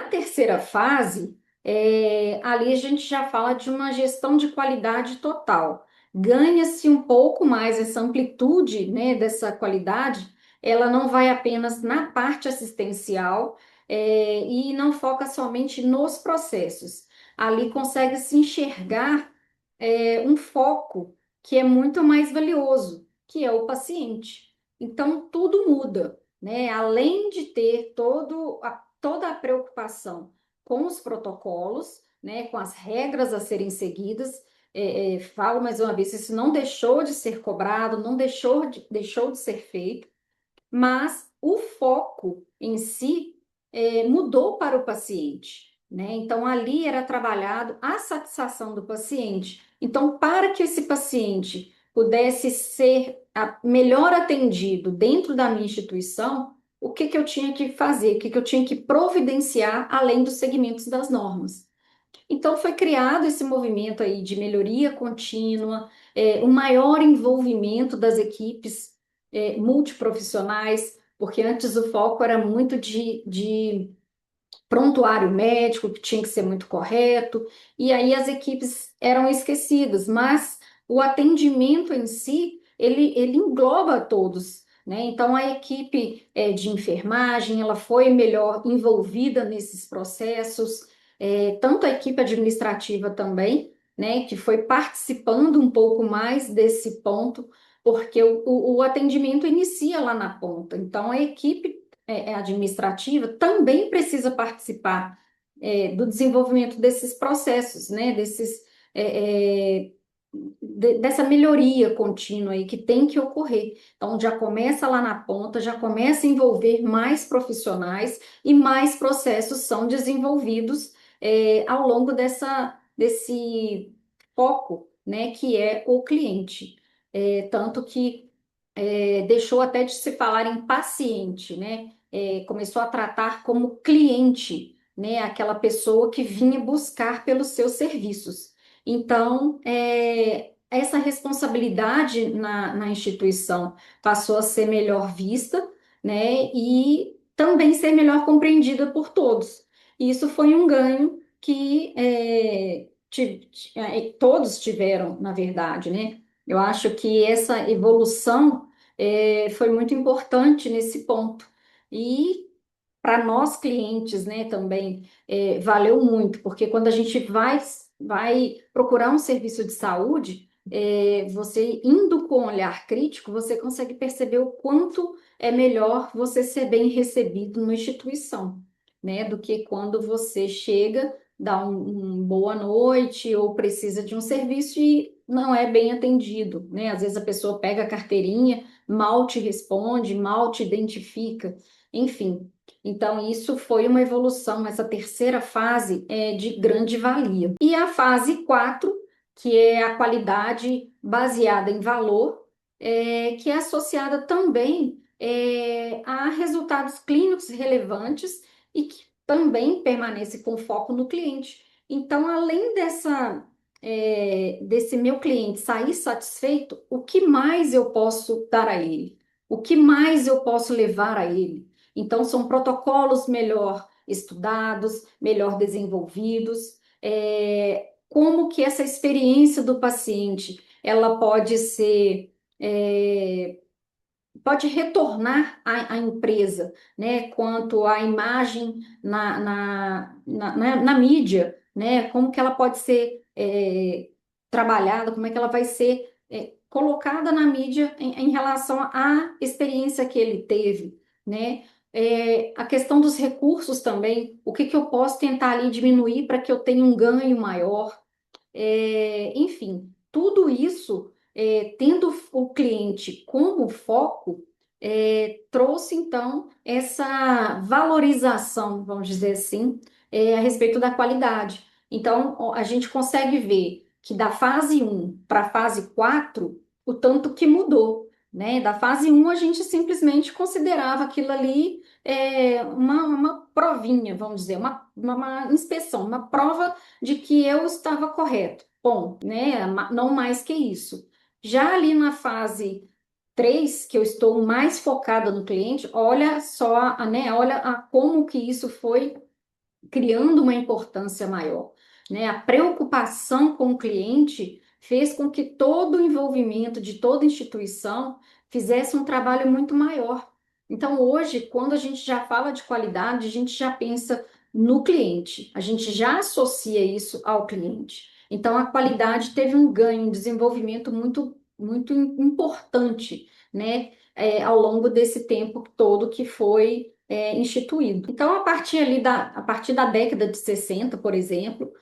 terceira fase, ali a gente já fala de uma gestão de qualidade total. Ganha-se um pouco mais essa amplitude, né, dessa qualidade, ela não vai apenas na parte assistencial, e não foca somente nos processos. Ali consegue se enxergar, um foco que é muito mais valioso, que é o paciente. Então, tudo muda, né? Além de ter toda a preocupação com os protocolos, né, com as regras a serem seguidas, falo mais uma vez, isso não deixou de ser cobrado, não deixou de ser feito, mas o foco em si mudou para o paciente, né? Então, ali era trabalhado a satisfação do paciente. Então, para que esse paciente pudesse ser melhor atendido dentro da minha instituição, o que que eu tinha que fazer? O que que eu tinha que providenciar além dos segmentos das normas? Então, foi criado esse movimento aí de melhoria contínua, um maior envolvimento das equipes multiprofissionais, porque antes o foco era muito de prontuário médico, que tinha que ser muito correto, e aí as equipes eram esquecidas, mas o atendimento em si, ele engloba todos, né? Então, a equipe de enfermagem, ela foi melhor envolvida nesses processos, tanto a equipe administrativa também, né, que foi participando um pouco mais desse ponto, porque o atendimento inicia lá na ponta. Então, a equipe administrativa também precisa participar do desenvolvimento desses processos, né, dessa melhoria contínua aí que tem que ocorrer. Então, já começa lá na ponta, já começa a envolver mais profissionais e mais processos são desenvolvidos ao longo desse foco, né, que é o cliente. Tanto que deixou até de se falar em paciente, né? Começou a tratar como cliente, né? Aquela pessoa que vinha buscar pelos seus serviços. Então, essa responsabilidade na instituição passou a ser melhor vista, né? E também ser melhor compreendida por todos. E isso foi um ganho que todos tiveram, na verdade, né? Eu acho que essa evolução foi muito importante nesse ponto. E para nós clientes, né, também valeu muito, porque quando a gente vai procurar um serviço de saúde, você indo com um olhar crítico, você consegue perceber o quanto é melhor você ser bem recebido numa instituição, né, do que quando você chega, dá um boa noite ou precisa de um serviço e não é bem atendido, né? Às vezes a pessoa pega a carteirinha, mal te responde, mal te identifica, enfim. Então, isso foi uma evolução, essa terceira fase é de grande valia. E a fase 4, que é a qualidade baseada em valor, que é associada também a resultados clínicos relevantes e que também permanece com foco no cliente. Então, além desse meu cliente sair satisfeito, o que mais eu posso dar a ele? O que mais eu posso levar a ele? Então, são protocolos melhor estudados, melhor desenvolvidos, como que essa experiência do paciente, ela pode ser, pode retornar à empresa, né, quanto à imagem na mídia, né, como que ela pode ser trabalhada, como é que ela vai ser colocada na mídia em relação à experiência que ele teve, né? A questão dos recursos também, o que que eu posso tentar ali diminuir para que eu tenha um ganho maior, enfim, tudo isso, tendo o cliente como foco, trouxe então essa valorização, vamos dizer assim, a respeito da qualidade. Então, a gente consegue ver que da fase um para a fase 4 o tanto que mudou, né? Da fase um a gente simplesmente considerava aquilo ali uma provinha, vamos dizer, uma inspeção, uma prova de que eu estava correto. Bom, né? Não mais que isso. Já ali na fase 3, que eu estou mais focada no cliente, olha só, né? Olha como que isso foi criando uma importância maior, né? A preocupação com o cliente fez com que todo o envolvimento de toda instituição fizesse um trabalho muito maior. Então, hoje, quando a gente já fala de qualidade, a gente já pensa no cliente, a gente já associa isso ao cliente. Então, a qualidade teve um ganho, um desenvolvimento muito importante, né? Ao longo desse tempo todo que foi instituído. Então, a partir da década de 60, por exemplo,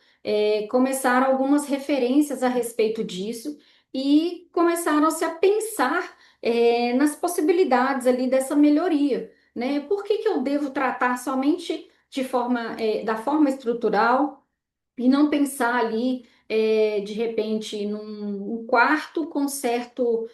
começaram algumas referências a respeito disso e começaram-se a pensar nas possibilidades ali dessa melhoria, né? Por que que eu devo tratar somente da forma estrutural e não pensar ali, de repente, num quarto com certo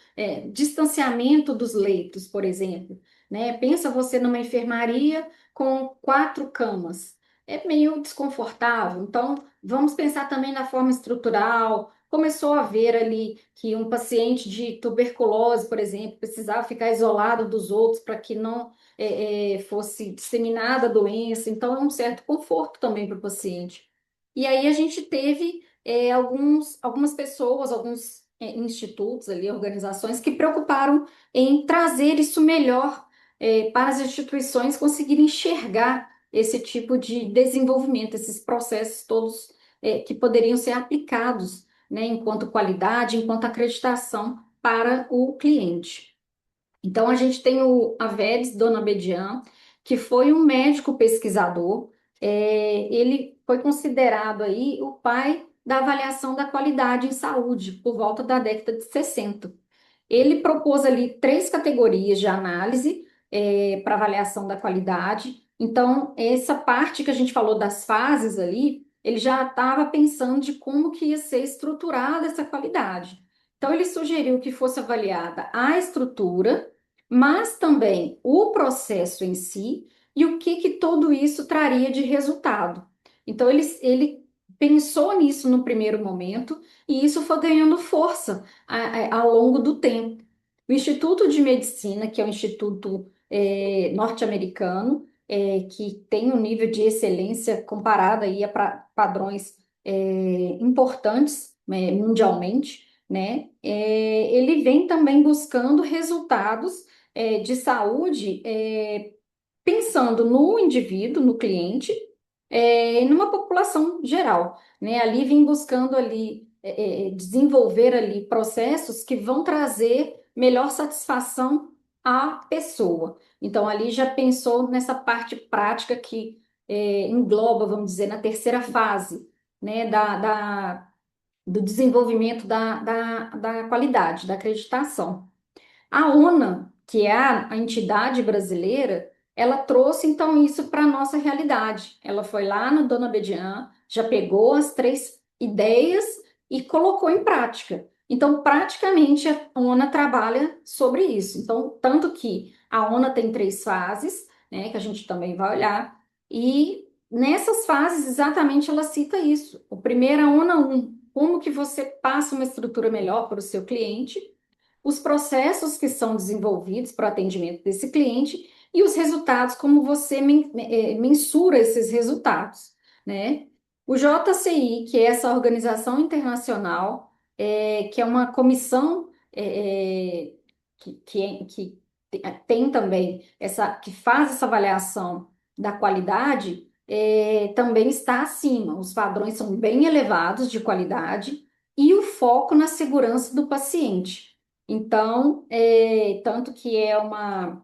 distanciamento dos leitos, por exemplo, né? Pensa você numa enfermaria com 4 camas. É meio desconfortável. Então, vamos pensar também na forma estrutural. Começou a ver ali que um paciente de tuberculose, por exemplo, precisava ficar isolado dos outros para que não fosse disseminada a doença. Então, é um certo conforto também para o paciente. E aí a gente teve algumas pessoas, alguns institutos ali, organizações que preocuparam em trazer isso melhor para as instituições conseguirem enxergar esse tipo de desenvolvimento, esses processos todos que poderiam ser aplicados, né, enquanto qualidade, enquanto acreditação para o cliente. Então, a gente tem o Avedis Donabedian, que foi um médico pesquisador. Ele foi considerado aí o pai da avaliação da qualidade em saúde, por volta da década de 60. Ele propôs ali 3 categorias de análise para avaliação da qualidade. Então, essa parte que a gente falou das fases ali, ele já estava pensando de como que ia ser estruturada essa qualidade. Então, ele sugeriu que fosse avaliada a estrutura, mas também o processo em si e o que tudo isso traria de resultado. Então, ele pensou nisso no primeiro momento e isso foi ganhando força ao longo do tempo. O Instituto de Medicina, que é um instituto norte-americano, que tem um nível de excelência comparado aí a padrões importantes mundialmente, né? Ele vem também buscando resultados de saúde, pensando no indivíduo, no cliente, e numa população geral, né? Ali vem buscando ali desenvolver ali processos que vão trazer melhor satisfação à pessoa. Então ali já pensou nessa parte prática que engloba, vamos dizer, na terceira fase, né? Do desenvolvimento da qualidade, da acreditação. A ONA, que é a entidade brasileira, ela trouxe então isso para a nossa realidade. Ela foi lá no Dona Bedian, já pegou as 3 ideias e colocou em prática. Então, praticamente a ONA trabalha sobre isso. Então, tanto que a ONA tem 3 fases, né, que a gente também vai olhar, e nessas fases exatamente ela cita isso. O primeiro é a ONA 1, como que você passa uma estrutura melhor para o seu cliente, os processos que são desenvolvidos para o atendimento desse cliente e os resultados, como você mensura esses resultados, né? O JCI, que é essa organização internacional, que é uma comissão que tem também que faz essa avaliação da qualidade, também está acima. Os padrões são bem elevados de qualidade e o foco na segurança do paciente. Então, tanto que é uma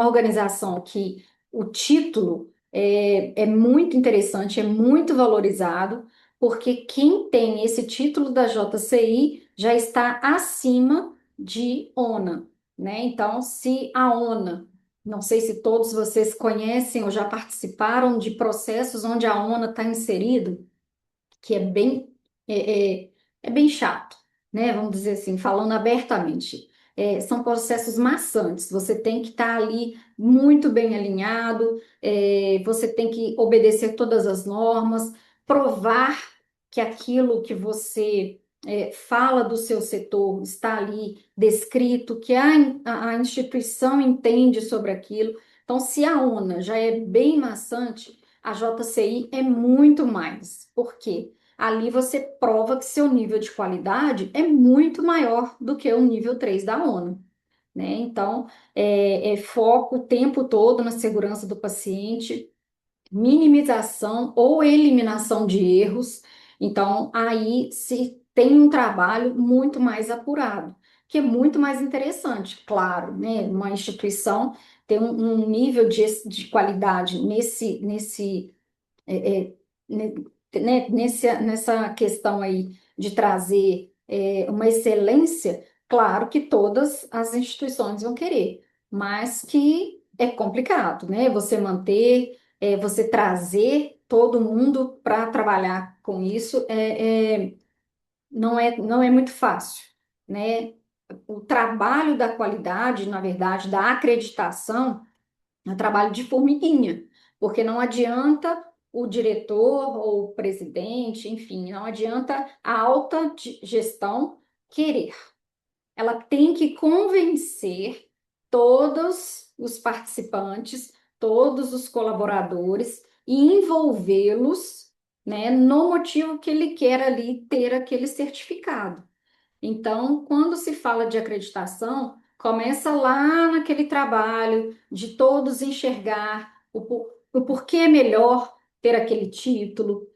organização que o título é muito interessante, é muito valorizado, porque quem tem esse título da JCI já está acima de ONA, né? Então, se a ONA, não sei se todos vocês conhecem ou já participaram de processos onde a ONA está inserido, que é, é, é bem chato, né? Vamos dizer assim, falando abertamente. São processos maçantes, você tem que estar ali muito bem alinhado, você tem que obedecer todas as normas, provar que aquilo que você fala do seu setor está ali descrito, que a instituição entende sobre aquilo. Então, se a ONA já é bem maçante, A JCI é muito mais, porque ali você prova que seu nível de qualidade é muito maior do que o nível 3 da ONU, né? Então, é foco o tempo todo na segurança do paciente, minimização ou eliminação de erros. Então, aí se tem um trabalho muito mais apurado, que é muito mais interessante, claro, né? Uma instituição tem um nível de qualidade é, é, ne- nessa questão aí de trazer uma excelência, claro que todas as instituições vão querer, mas que é complicado, né? Você manter, você trazer todo mundo para trabalhar com isso não é muito fácil, né? O trabalho da qualidade, na verdade, da acreditação, é um trabalho de formiguinha, porque não adianta o diretor ou o presidente, enfim, não adianta a alta gestão querer. Ela tem que convencer todos os participantes, todos os colaboradores e envolvê-los, né, no motivo que ele quer ali ter aquele certificado. Então, quando se fala de acreditação, começa lá naquele trabalho de todos enxergar o porquê é melhor ter aquele título,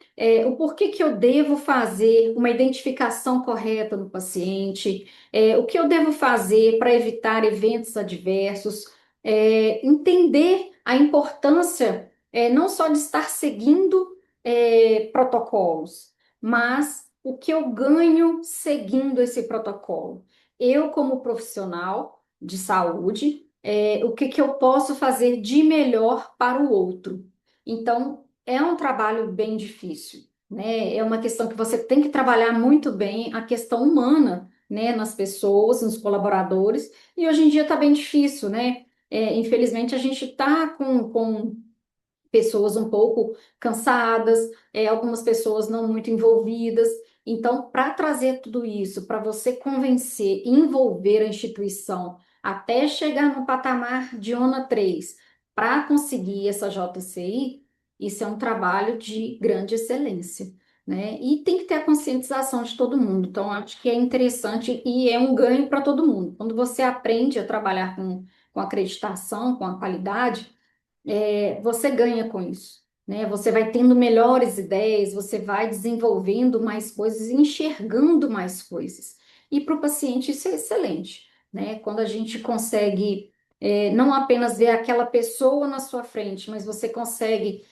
o porquê que eu devo fazer uma identificação correta no paciente, o que eu devo fazer para evitar eventos adversos, entender a importância, não só de estar seguindo, protocolos, mas o que eu ganho seguindo esse protocolo? Eu, como profissional de saúde, o que que eu posso fazer de melhor para o outro? Então, é um trabalho bem difícil, né? É uma questão que você tem que trabalhar muito bem a questão humana, né, nas pessoas, nos colaboradores, e hoje em dia está bem difícil, né? Infelizmente, a gente está com pessoas um pouco cansadas, algumas pessoas não muito envolvidas. Então, para trazer tudo isso, para você convencer, envolver a instituição até chegar no patamar de ONA 3, para conseguir essa JCI, isso é um trabalho de grande excelência, né? E tem que ter a conscientização de todo mundo. Então, acho que é interessante e é um ganho para todo mundo. Quando você aprende a trabalhar com acreditação, com a qualidade, você ganha com isso, né? Você vai tendo melhores ideias, você vai desenvolvendo mais coisas, enxergando mais coisas. E para o paciente isso é excelente, né? Quando a gente consegue não apenas ver aquela pessoa na sua frente, mas você consegue